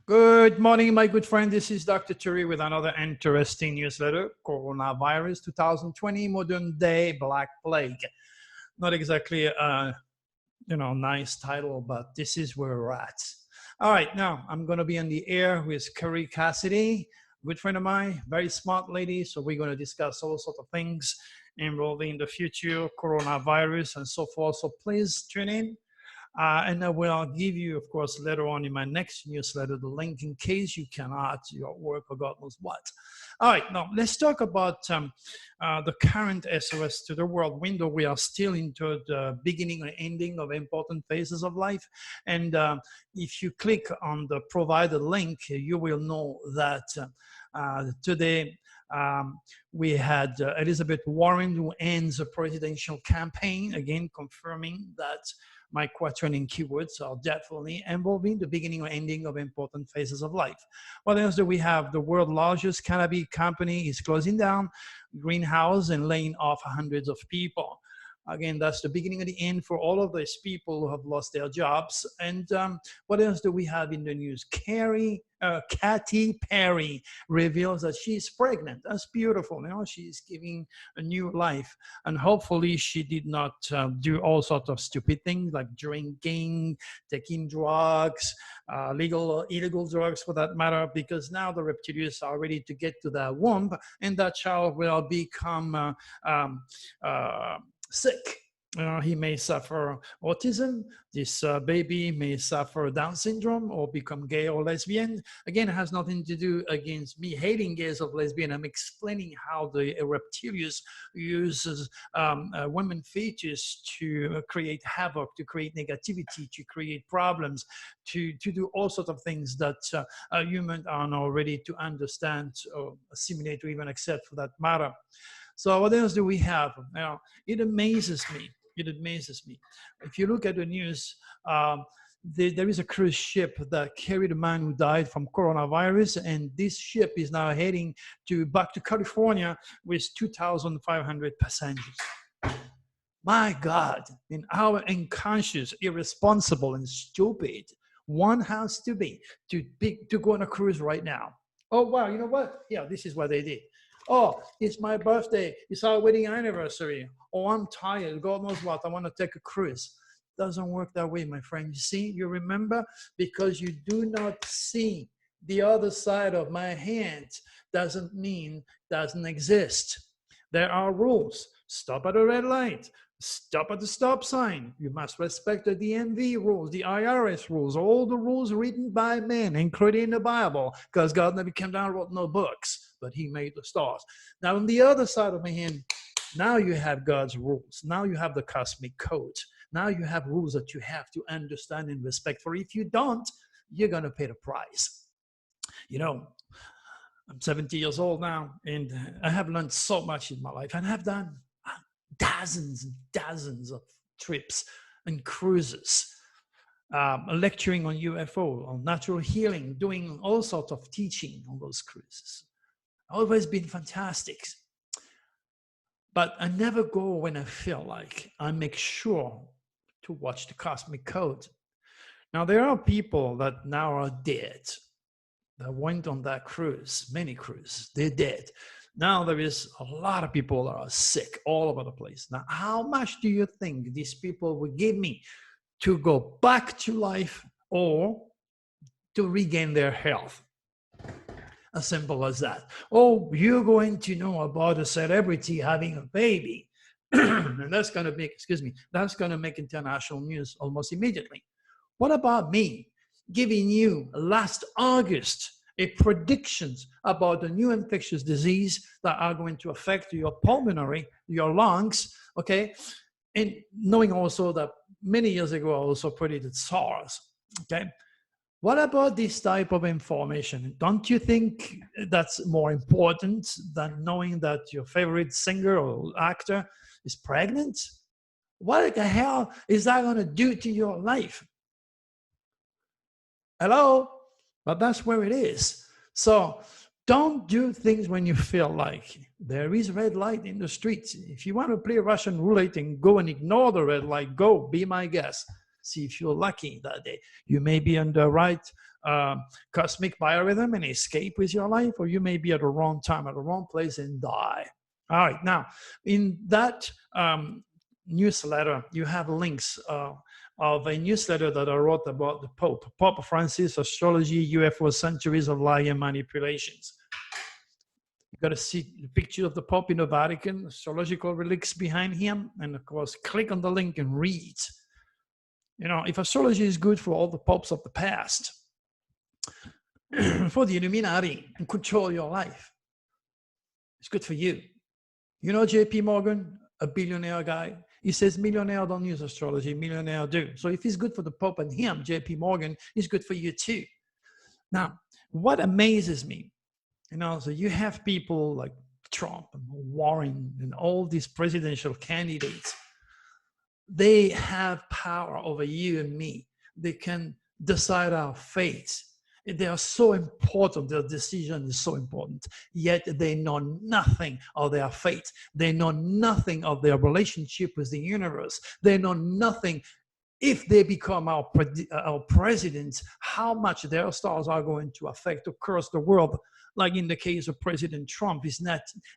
Good morning, my good friend. This is Dr. Turi with another interesting newsletter, Coronavirus 2020 Modern Day Black Plague. Not exactly a nice title, but this is where we're at. All right, now I'm going to be on the air with Curry Cassidy, good friend of mine, very smart lady. So we're going to discuss all sorts of things involving the future, coronavirus, and so forth. So please tune in. And I will give you, of course, later on in my next newsletter, the link in case you cannot, your work or God knows what. All right, now let's talk about the current SOS to the world window. We are still into the beginning or ending of important phases of life. And if you click on the provided link, you will know that today we had Elizabeth Warren, who ends a presidential campaign, again confirming that my quatrain keywords are definitely involving the beginning or ending of important phases of life. What else do we have? The world's largest cannabis company is closing down greenhouse and laying off hundreds of people. Again, that's the beginning of the end for all of these people who have lost their jobs. And what else do we have in the news? Katy Perry reveals that she's pregnant. That's beautiful. She's giving a new life. And hopefully she did not do all sorts of stupid things like drinking, taking drugs, legal or illegal drugs for that matter, because now the reptilians are ready to get to that womb and that child will become sick. He may suffer autism. This baby may suffer Down syndrome or become gay or lesbian. Again, it has nothing to do against me hating gays or lesbian. I'm explaining how the reptilians uses women fetus to create havoc, to create negativity, to create problems, to do all sorts of things that humans are not ready to understand or assimilate or even accept for that matter. So what else do we have? Now, it amazes me. It amazes me. If you look at the news, there is a cruise ship that carried a man who died from coronavirus, and this ship is now heading back to California with 2,500 passengers. My God, in our unconscious, irresponsible, and stupid, one has to be to go on a cruise right now. Oh, wow, you know what? Yeah, this is what they did. Oh, it's my birthday. It's our wedding anniversary. Oh, I'm tired. God knows what. I want to take a cruise. Doesn't work that way, my friend. You see, you remember? Because you do not see the other side of my hand doesn't mean doesn't exist. There are rules. Stop at a red light. Stop at the stop sign. You must respect the DMV rules, the IRS rules, all the rules written by men, including the Bible, because God never came down and wrote no books, but he made the stars. Now, on the other side of my hand, now you have God's rules. Now you have the cosmic code. Now you have rules that you have to understand and respect. For if you don't, you're going to pay the price. I'm 70 years old now, and I have learned so much in my life, and I've done dozens and dozens of trips and cruises, lecturing on UFO, on natural healing, doing all sorts of teaching on those cruises. Always been fantastic. But I never go when I feel like. I make sure to watch the cosmic code. Now, there are people that now are dead that went on that cruise, many cruises, they're dead. Now there is a lot of people that are sick all over the place. Now, how much do you think these people would give me to go back to life or to regain their health? As simple as that. Oh, you're going to know about a celebrity having a baby. And that's going to make international news almost immediately. What about me giving you last August a predictions about the new infectious disease that are going to affect your pulmonary, your lungs, okay? And knowing also that many years ago, I also predicted SARS, okay? What about this type of information? Don't you think that's more important than knowing that your favorite singer or actor is pregnant? What the hell is that going to do to your life? Hello? But that's where it is. So don't do things when you feel like. There is red light in the streets. If you want to play Russian roulette and go and ignore the red light, go, be my guest. See if you're lucky that day. You may be on the right cosmic biorhythm and escape with your life, or you may be at the wrong time, at the wrong place and die. All right, now in that newsletter, you have links of a newsletter that I wrote about the Pope Francis, astrology, UFO, centuries of lie and manipulations. You got to see the picture of the Pope in the Vatican, astrological relics behind him, and of course, click on the link and read. You know, if astrology is good for all the popes of the past, for the Illuminati to control your life, it's good for you. You know JP Morgan, a billionaire guy, he says millionaire don't use astrology, millionaire do. So if it's good for the Pope and him, JP Morgan, it's good for you too. Now, what amazes me, you know, so you have people like Trump and Warren and all these presidential candidates. They have power over you and me. They can decide our fate. They are so important. Their decision is so important. Yet they know nothing of their fate. They know nothing of their relationship with the universe. They know nothing. If they become our presidents, how much their stars are going to affect across the world. Like in the case of President Trump, his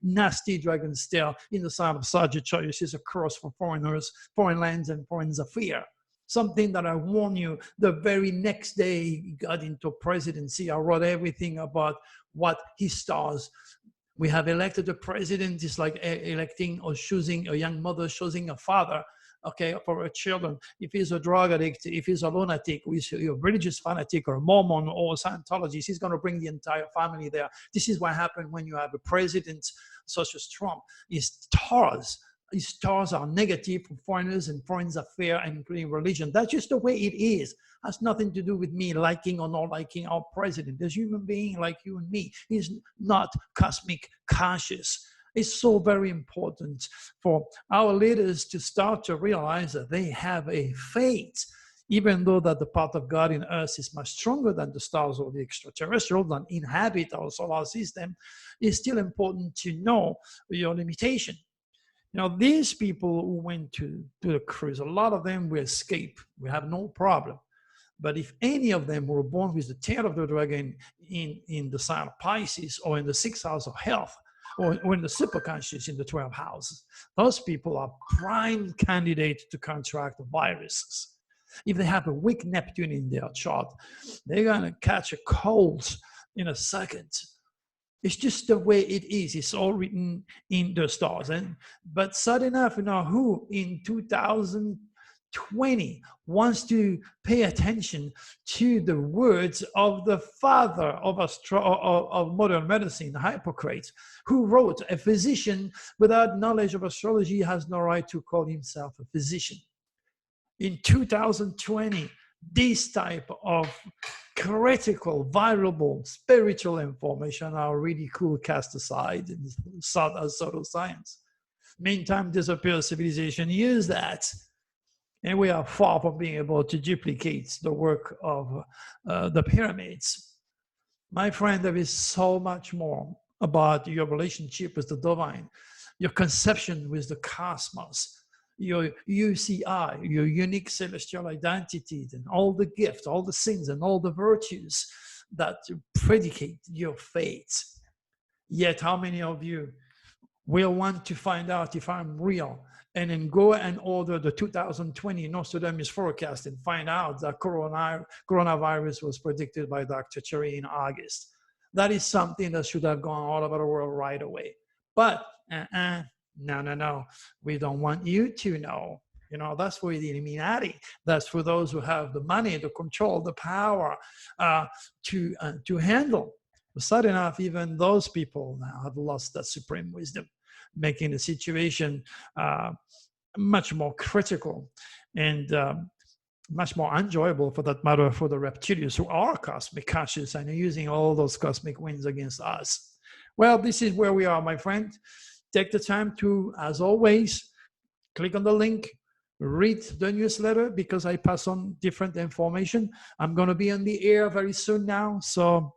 nasty dragon stare in the sign of Sagittarius is a curse for foreigners, foreign lands, and foreign affairs. Something that I warn you, the very next day he got into presidency, I wrote everything about what his stars. We have elected a president. It's like electing or choosing a young mother, choosing a father, okay, for her children. If he's a drug addict, if he's a lunatic, or he's a religious fanatic or a Mormon or a Scientologist, he's going to bring the entire family there. This is what happened when you have a president such as Trump. His stars are negative for foreigners and foreign affairs, including religion. That's just the way it is. It has nothing to do with me liking or not liking our president. There's a human being like you and me. He's not cosmic conscious. It's so very important for our leaders to start to realize that they have a fate, even though that the part of God in us is much stronger than the stars or the extraterrestrials that inhabit our solar system. It's still important to know your limitation. You know, these people who went to the cruise, a lot of them will escape. We have no problem. But if any of them were born with the tail of the dragon in the sign of Pisces or in the 6th house of health, or in the superconscious in the 12th house, those people are prime candidates to contract viruses. If they have a weak Neptune in their chart, they're going to catch a cold in a second. It's just the way it is. It's all written in the stars. But sudden enough, you know, who in 2020 wants to pay attention to the words of the father of modern medicine, Hippocrates, who wrote, "A physician without knowledge of astrology has no right to call himself a physician." In 2020, this type of critical, valuable, spiritual information are really cool cast aside in pseudoscience. Meantime, disappear civilization use that. And we are far from being able to duplicate the work of the pyramids. My friend, there is so much more about your relationship with the divine, your conception with the cosmos, your UCI, your unique celestial identity, and all the gifts, all the sins, and all the virtues that predicate your fate. Yet, how many of you will want to find out if I'm real and then go and order the 2020 Nostradamus forecast and find out that coronavirus was predicted by Dr. Cherry in August? That is something that should have gone all over the world right away. But no, we don't want you to know. You know, that's for the Illuminati. That's for those who have the money, the control, the power to handle. But sudden enough, even those people now have lost that supreme wisdom, making the situation much more critical and much more enjoyable, for that matter, for the reptilians who are cosmic conscious and are using all those cosmic winds against us. Well, this is where we are, my friend. Take the time to, as always, click on the link, read the newsletter, because I pass on different information. I'm going to be on the air very soon now, so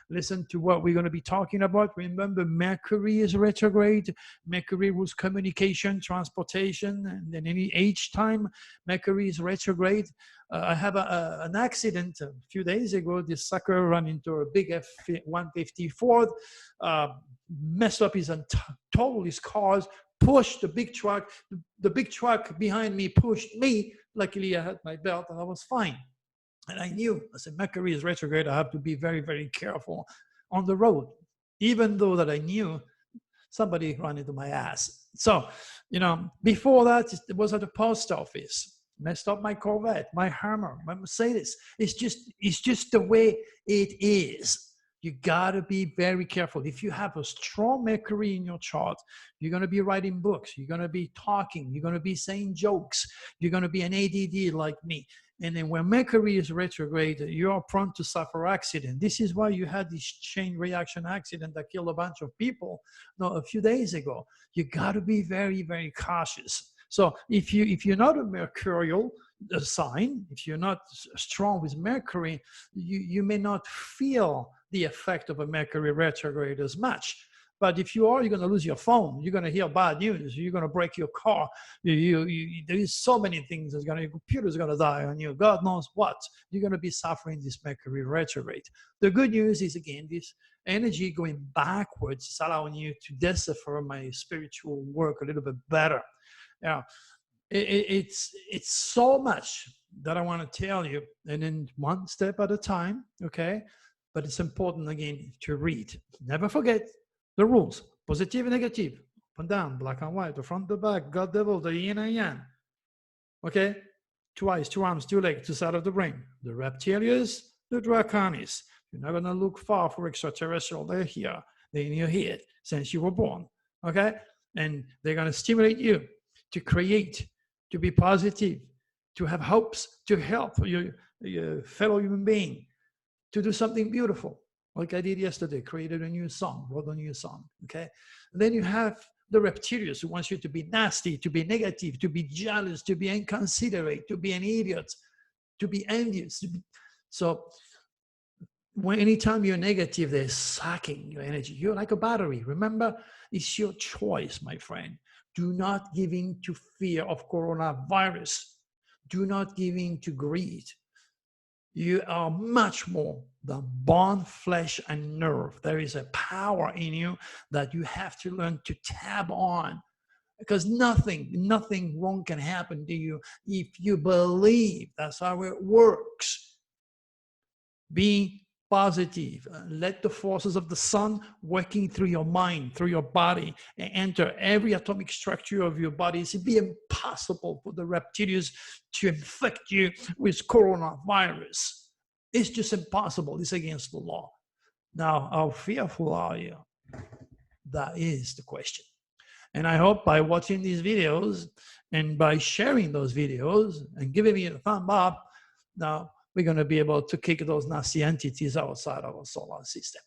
listen to what we're going to be talking about. Remember, Mercury is retrograde. Mercury rules communication, transportation, and then each time Mercury is retrograde. I have an accident a few days ago. This sucker ran into a big F-150 Ford, messed up his totaled his cars, pushed the big truck. The big truck behind me pushed me. Luckily, I had my belt and I was fine. And I knew, I said, Mercury is retrograde. I have to be very, very careful on the road. Even though that I knew somebody ran into my ass. So, before that, it was at the post office. Messed up my Corvette, my Hummer, my Mercedes. It's just the way it is. You gotta be very careful. If you have a strong Mercury in your chart, you're gonna be writing books, you're gonna be talking, you're gonna be saying jokes, you're gonna be an ADD like me. And then when Mercury is retrograde, you're prone to suffer accident. This is why you had this chain reaction accident that killed a bunch of people a few days ago. You gotta be very, very cautious. So if you're not a mercurial sign, if you're not strong with Mercury, you may not feel the effect of a Mercury retrograde as much. But if you are, you're going to lose your phone. You're going to hear bad news. You're going to break your car. There's so many things. Your computer's going to die on you. God knows what. You're going to be suffering this Mercury retrograde. The good news is, again, this energy going backwards is allowing you to decipher my spiritual work a little bit better. Yeah, it's so much that I want to tell you, and then one step at a time, okay? But it's important, again, to read. Never forget the rules: positive and negative, up and down, black and white, the front, the back, God, devil, the yin and yang. Okay? 2 eyes, 2 arms, 2 legs, 2 sides of the brain. The reptilians, the draconis. You're not going to look far for extraterrestrial. They're here. They're in your head since you were born. Okay? And they're going to stimulate you to create, to be positive, to have hopes, to help your fellow human being, to do something beautiful, like I did yesterday, created a new song, wrote a new song, okay? And then you have the reptilians who wants you to be nasty, to be negative, to be jealous, to be inconsiderate, to be an idiot, to be envious. So anytime you're negative, they're sucking your energy. You're like a battery. Remember, it's your choice, my friend. Do not give in to fear of coronavirus. Do not give in to greed. You are much more than bone, flesh, and nerve. There is a power in you that you have to learn to tap on, because nothing wrong can happen to you if you believe. That's how it works. Be positive. Let the forces of the sun working through your mind, through your body, and enter every atomic structure of your body. It'd be impossible for the reptilians to infect you with coronavirus. It's just impossible. It's against the law. Now, how fearful are you? That is the question. And I hope by watching these videos and by sharing those videos and giving me a thumb up, now we're going to be able to kick those nasty entities outside our solar system.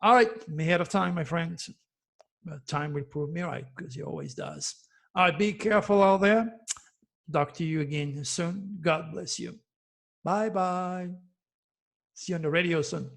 All right, I'm ahead of time, my friends. But time will prove me right, because he always does. All right, be careful out there. Talk to you again soon. God bless you. Bye-bye. See you on the radio soon.